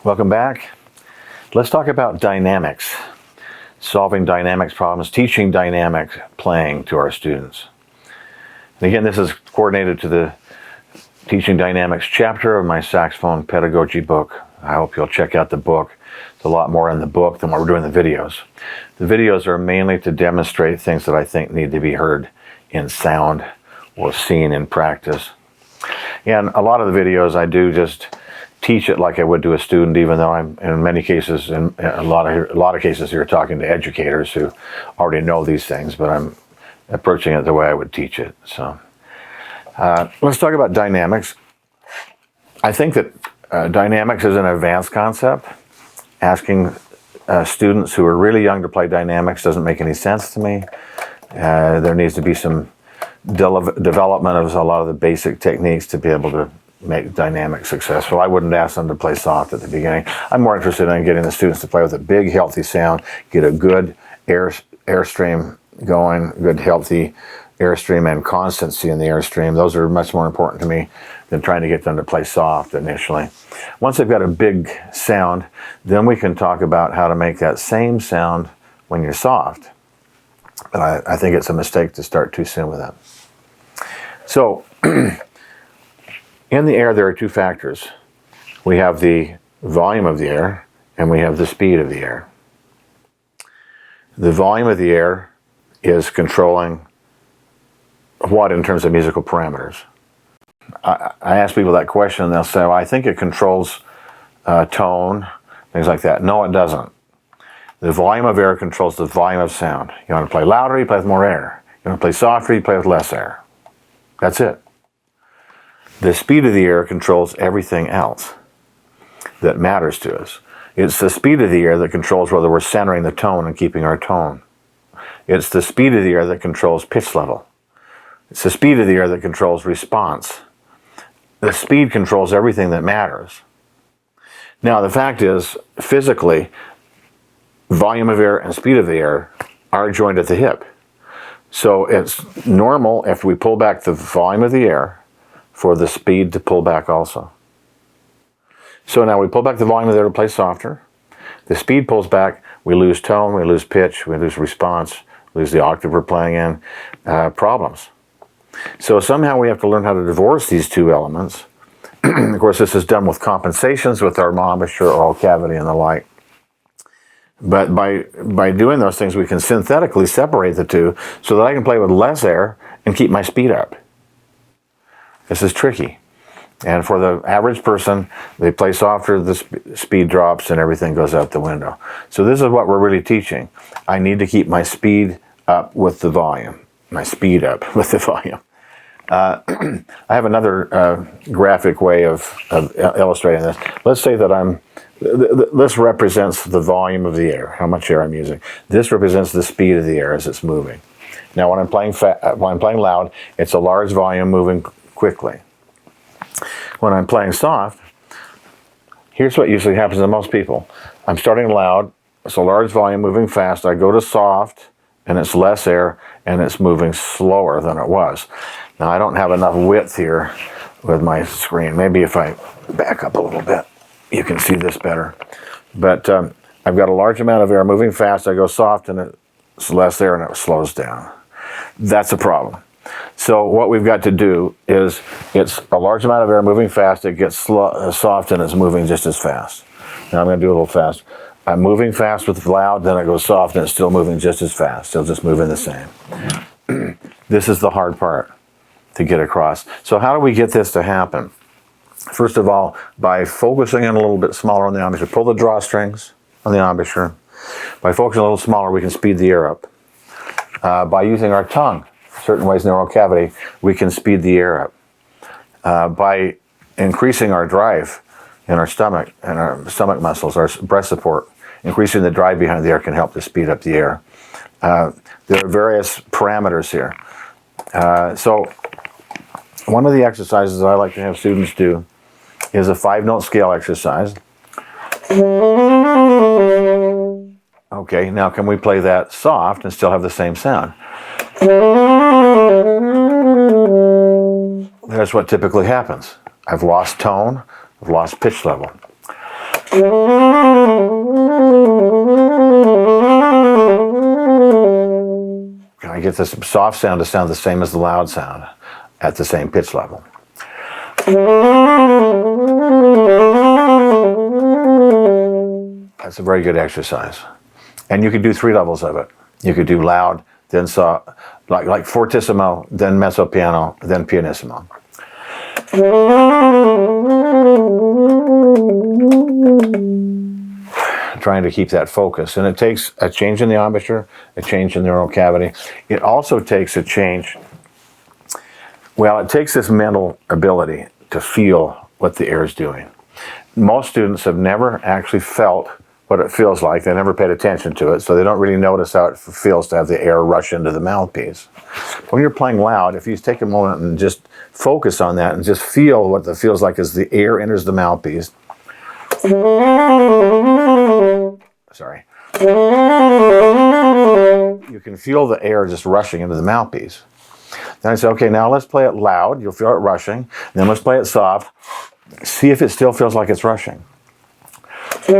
Welcome back. Let's talk about dynamics, solving dynamics problems, teaching dynamic playing to our students. And again, this is coordinated to the Teaching Dynamics chapter of my saxophone pedagogy book. I hope you'll check out the book. There's a lot more in the book than what we're doing in the videos. The videos are mainly to demonstrate things that I think need to be heard in sound or seen in practice. And a lot of the videos I do just teach it like I would to a student, even though I'm in many cases, in a lot of cases, you're talking to educators who already know these things, but I'm approaching it the way I would teach it. So let's talk about dynamics. I think that dynamics is an advanced concept. Asking students who are really young to play dynamics doesn't make any sense to me. There needs to be some development of a lot of the basic techniques to be able to make dynamics successful. I wouldn't ask them to play soft at the beginning. I'm more interested in getting the students to play with a big, healthy sound, get a good airstream going, good, healthy airstream and constancy in the airstream. Those are much more important to me than trying to get them to play soft initially. Once they've got a big sound, then we can talk about how to make that same sound when you're soft. But I think it's a mistake to start too soon with that. So, in the air, there are two factors. We have the volume of the air, and we have the speed of the air. The volume of the air is controlling what in terms of musical parameters? I ask people that question, and they'll say, well, I think it controls tone, things like that. No, it doesn't. The volume of air controls the volume of sound. You want to play louder, you play with more air. You want to play softer, you play with less air. That's it. The speed of the air controls everything else that matters to us. It's the speed of the air that controls whether we're centering the tone and keeping our tone. It's the speed of the air that controls pitch level. It's the speed of the air that controls response. The speed controls everything that matters. Now, the fact is, physically, volume of air and speed of the air are joined at the hip. So it's normal if we pull back the volume of the air for the speed to pull back also. So now we pull back the volume of the air to play softer. The speed pulls back, we lose tone, we lose pitch, we lose response, lose the octave we're playing in, problems. So somehow we have to learn how to divorce these two elements. Of course, this is done with compensations with our embouchure, oral cavity, and the like. But by doing those things, we can synthetically separate the two so that I can play with less air and keep my speed up. This is tricky. And for the average person, they play softer, the speed drops, and everything goes out the window. So this is what we're really teaching. I need to keep my speed up with the volume. My speed up with the volume. I have another graphic way of illustrating this. Let's say that this represents the volume of the air, how much air I'm using. This represents the speed of the air as it's moving. Now, when I'm playing loud, it's a large volume moving quickly. When I'm playing soft, here's what usually happens to most people. I'm starting loud, it's a large volume moving fast. I go to soft, and it's less air, and it's moving slower than it was. Now, I don't have enough width here with my screen. Maybe if I back up a little bit, you can see this better. But I've got a large amount of air moving fast. I go soft, and it's less air, and it slows down. That's a problem. So what we've got to do is, it's a large amount of air moving fast, it gets soft, and it's moving just as fast. Now I'm going to do a little fast. I'm moving fast with loud, then I go soft, and it's still moving just as fast. Still just moving the same. This is the hard part to get across. So how do we get this to happen? First of all, by focusing in a little bit smaller on the embouchure. Pull the drawstrings on the embouchure. By focusing a little smaller, we can speed the air up. By using our tongue, certain ways in the oral cavity, we can speed the air up. By increasing our drive in our stomach and our stomach muscles, our breath support, increasing the drive behind the air can help to speed up the air. There are various parameters here. So one of the exercises I like to have students do is a 5-note scale exercise. Okay, now can we play that soft and still have the same sound? That's what typically happens. I've lost tone, I've lost pitch level. I get this soft sound to sound the same as the loud sound at the same pitch level. That's a very good exercise. And you could do 3 levels of it. You could do loud, then soft, like fortissimo, then mezzo piano, then pianissimo. Trying to keep that focus. And it takes a change in the embouchure, a change in the neural cavity. It also takes a change, well, it takes this mental ability to feel what the air is doing. Most students have never actually felt what it feels like. They never paid attention to it, so they don't really notice how it feels to have the air rush into the mouthpiece. When you're playing loud, if you take a moment and just focus on that and just feel what it feels like as the air enters the mouthpiece. Sorry. You can feel the air just rushing into the mouthpiece. Then I say, okay, now let's play it loud. You'll feel it rushing. Then let's play it soft. See if it still feels like it's rushing. Does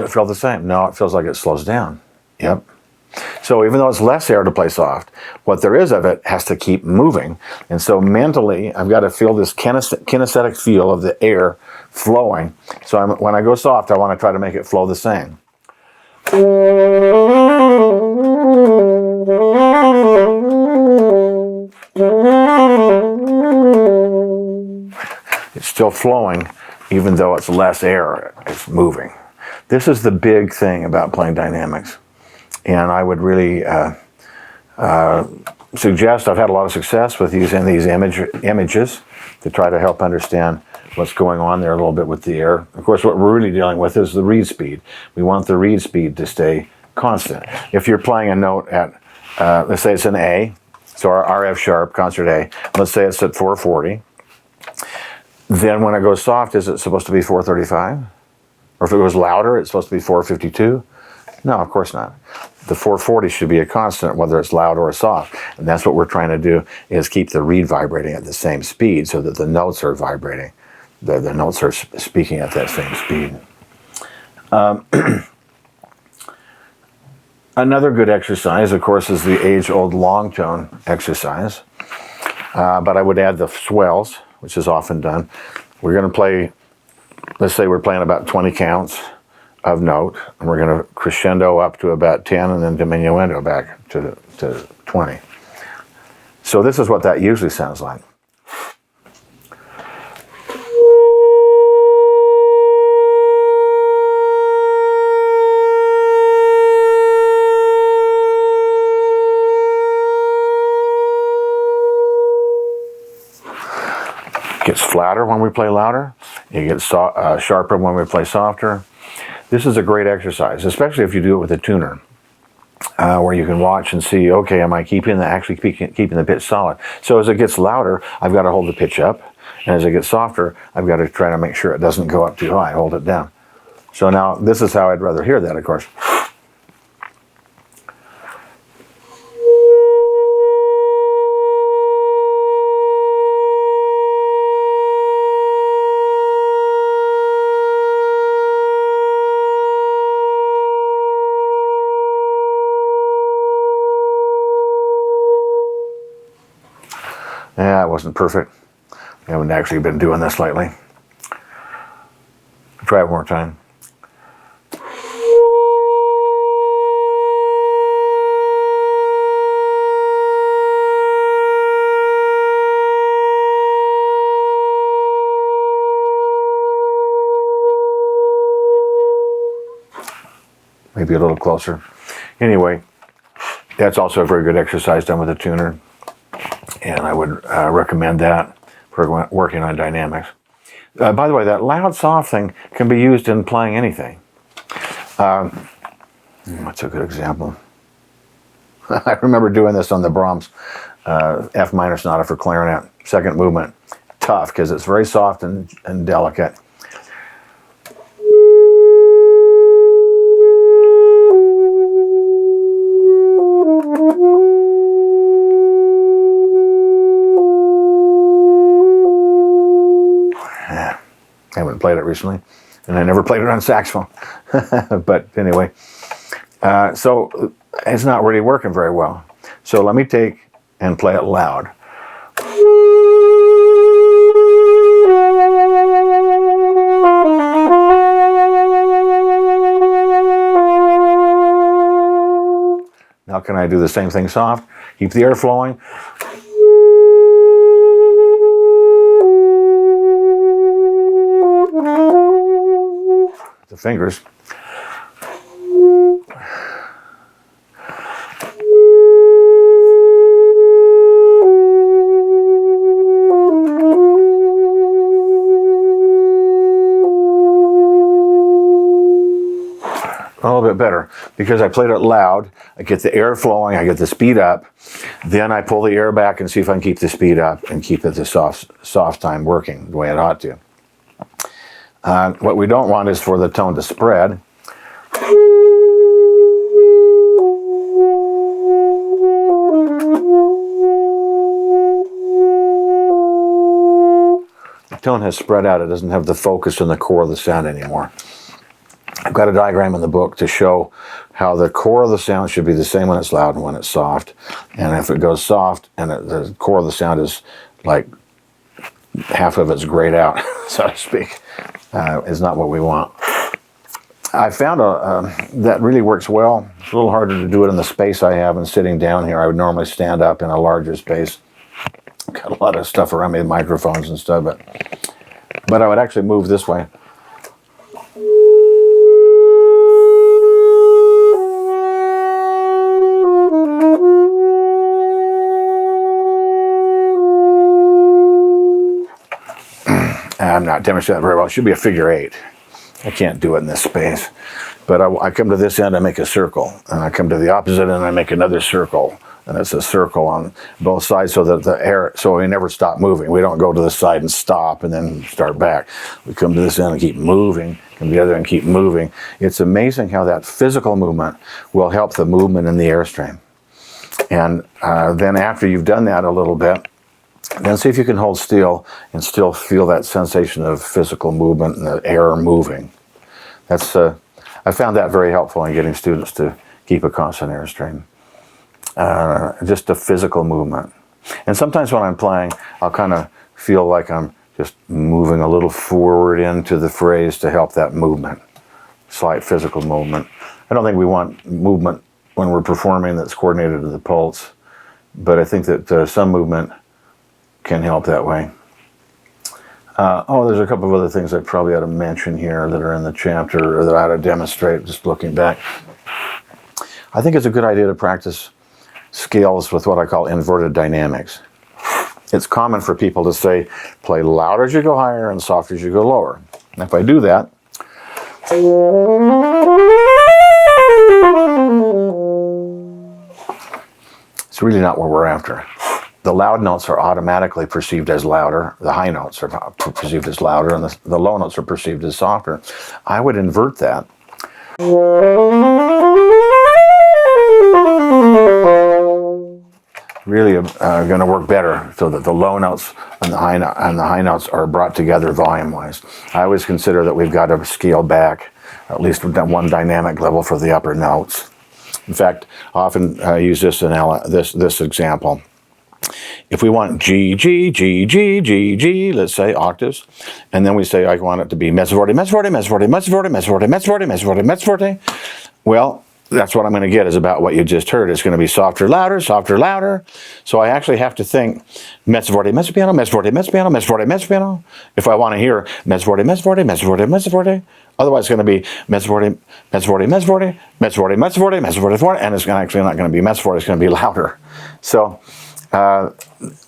it feel the same? No, it feels like it slows down. Yep. So even though it's less air to play soft, what there is of it has to keep moving. And so mentally, I've got to feel this kinesthetic feel of the air flowing. So when I go soft, I want to try to make it flow the same. It's still flowing, even though it's less air, it's moving. This is the big thing about playing dynamics. And I would really suggest, I've had a lot of success with using these images to try to help understand what's going on there a little bit with the air. Of course, what we're really dealing with is the reed speed. We want the reed speed to stay constant. If you're playing a note at, let's say it's an A, so our F sharp, concert A, let's say it's at 440, then when it goes soft, is it supposed to be 435? Or if it goes louder, it's supposed to be 452? No, of course not. The 440 should be a constant, whether it's loud or soft. And that's what we're trying to do, is keep the reed vibrating at the same speed so that the notes are vibrating. The notes are speaking at that same speed. Another good exercise, of course, is the age-old long tone exercise. But I would add the swells, which is often done. We're going to play, let's say we're playing about 20 counts of note, and we're going to crescendo up to about 10 and then diminuendo back to 20. So this is what that usually sounds like. It gets flatter when we play louder. It gets sharper when we play softer. This is a great exercise, especially if you do it with a tuner, where you can watch and see, okay, am I keeping the pitch solid? So as it gets louder, I've got to hold the pitch up, and as it gets softer, I've got to try to make sure it doesn't go up too high, hold it down. So now, this is how I'd rather hear that, of course. Yeah, it wasn't perfect. I haven't actually been doing this lately. Try it one more time. Maybe a little closer. Anyway, that's also a very good exercise done with a tuner. And I would recommend that for working on dynamics. By the way, that loud soft thing can be used in playing anything. What's a good example? I remember doing this on the Brahms F minor sonata for clarinet, second movement. Tough, because it's very soft and delicate. I haven't played it recently, and I never played it on saxophone. But anyway, so it's not really working very well. So let me take and play it loud. Now can I do the same thing soft? Keep the air flowing. The fingers. A little bit better because I played it loud. I get the air flowing, I get the speed up. Then I pull the air back and see if I can keep the speed up and keep the soft time working the way it ought to. What we don't want is for the tone to spread. The tone has spread out. It doesn't have the focus in the core of the sound anymore. I've got a diagram in the book to show how the core of the sound should be the same when it's loud and when it's soft. And if it goes soft and the core of the sound is like half of it's grayed out, so to speak, is not what we want. I found that really works well. It's a little harder to do it in the space I have and sitting down here. I would normally stand up in a larger space. Got a lot of stuff around me, microphones and stuff, but I would actually move this way. I'm not demonstrating that very well. It should be a figure 8. I can't do it in this space. But I come to this end, I make a circle. And I come to the opposite end, I make another circle. And it's a circle on both sides so that the air, so we never stop moving. We don't go to the side and stop and then start back. We come to this end and keep moving, come to the other and keep moving. It's amazing how that physical movement will help the movement in the airstream. And then after you've done that a little bit, then see if you can hold still and still feel that sensation of physical movement and the air moving. That's I found that very helpful in getting students to keep a constant airstream. Just a physical movement. And sometimes when I'm playing, I'll kind of feel like I'm just moving a little forward into the phrase to help that movement, slight physical movement. I don't think we want movement when we're performing that's coordinated to the pulse, but I think that some movement can help that way. There's a couple of other things I probably ought to mention here that are in the chapter or that I ought to demonstrate just looking back. I think it's a good idea to practice scales with what I call inverted dynamics. It's common for people to say, play louder as you go higher and softer as you go lower. And if I do that, it's really not what we're after. The loud notes are automatically perceived as louder. The high notes are perceived as louder, and the low notes are perceived as softer. I would invert that. Really going to work better so that the low notes and the high notes are brought together volume-wise. I always consider that we've got to scale back at least one dynamic level for the upper notes. In fact, I often use this example. If we want G, G, G, G, G, G, let's say octaves, and then we say I want it to be mezzo forte, mezzo forte, mezzo forte, mezzo forte, mezzo forte, mezzo forte, mezzo forte, mezzo forte. Well, that's what I'm going to get is about what you just heard. It's going to be softer, louder, softer, louder. So I actually have to think mezzo forte, mezzo piano, mezzo forte, mezzo piano, mezzo forte, mezzo piano. If I want to hear mezzo forte, mezzo forte, mezzo forte, mezzo forte. Otherwise, it's going to be mezzo forte, mezzo forte, mezzo forte, mezzo forte, mezzo forte, mezzo forte, forte, and it's actually not going to be mezzo forte. It's going to be louder. So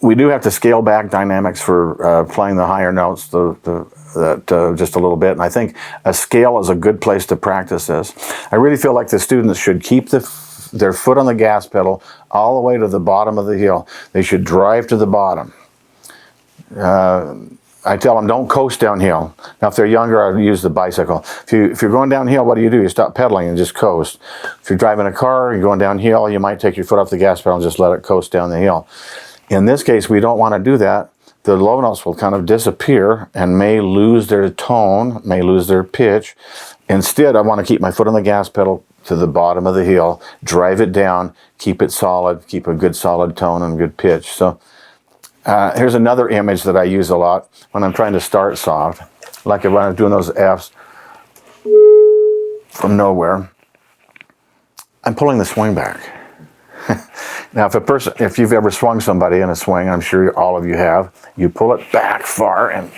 we do have to scale back dynamics for playing the higher notes just a little bit. And I think a scale is a good place to practice this. I really feel like the students should keep their foot on the gas pedal all the way to the bottom of the hill. They should drive to the bottom. I tell them don't coast downhill. Now, if they're younger, I use the bicycle. If you're going downhill, what do? You stop pedaling and just coast. If you're driving a car, you're going downhill, you might take your foot off the gas pedal and just let it coast down the hill. In this case, we don't want to do that the low notes will kind of disappear and may lose their tone, may lose their pitch. Instead, I want to keep my foot on the gas pedal to the bottom of the heel, drive it down, keep it solid, keep a good solid tone and good pitch. So here's another image that I use a lot when I'm trying to start soft, like when I'm doing those Fs from nowhere. I'm pulling the swing back. Now, if you've ever swung somebody in a swing, I'm sure all of you have, you pull it back far and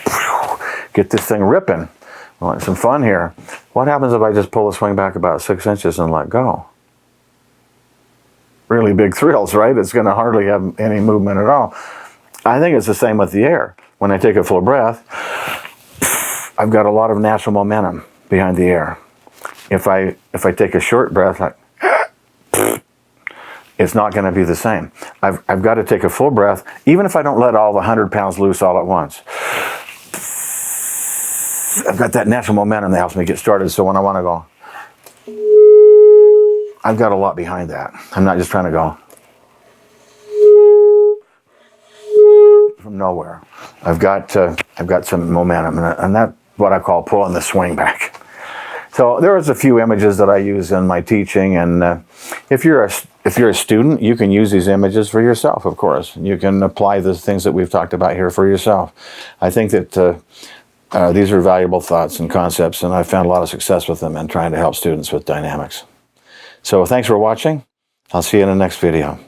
get this thing ripping. We want some fun here. What happens if I just pull the swing back about 6 inches and let go? Really big thrills, right? It's going to hardly have any movement at all. I think it's the same with the air. When I take a full breath, I've got a lot of natural momentum behind the air. If I take a short breath, like, it's not going to be the same. I've got to take a full breath, even if I don't let all the 100 pounds loose all at once. I've got that natural momentum that helps me get started. So when I want to go, I've got a lot behind that. I'm not just trying to go from nowhere. I've got some momentum, and that's what I call pulling the swing back. So there's a few images that I use in my teaching, and if you're a student, you can use these images for yourself, of course. You can apply the things that we've talked about here for yourself. I think that these are valuable thoughts and concepts, and I've found a lot of success with them in trying to help students with dynamics. So thanks for watching. I'll see you in the next video.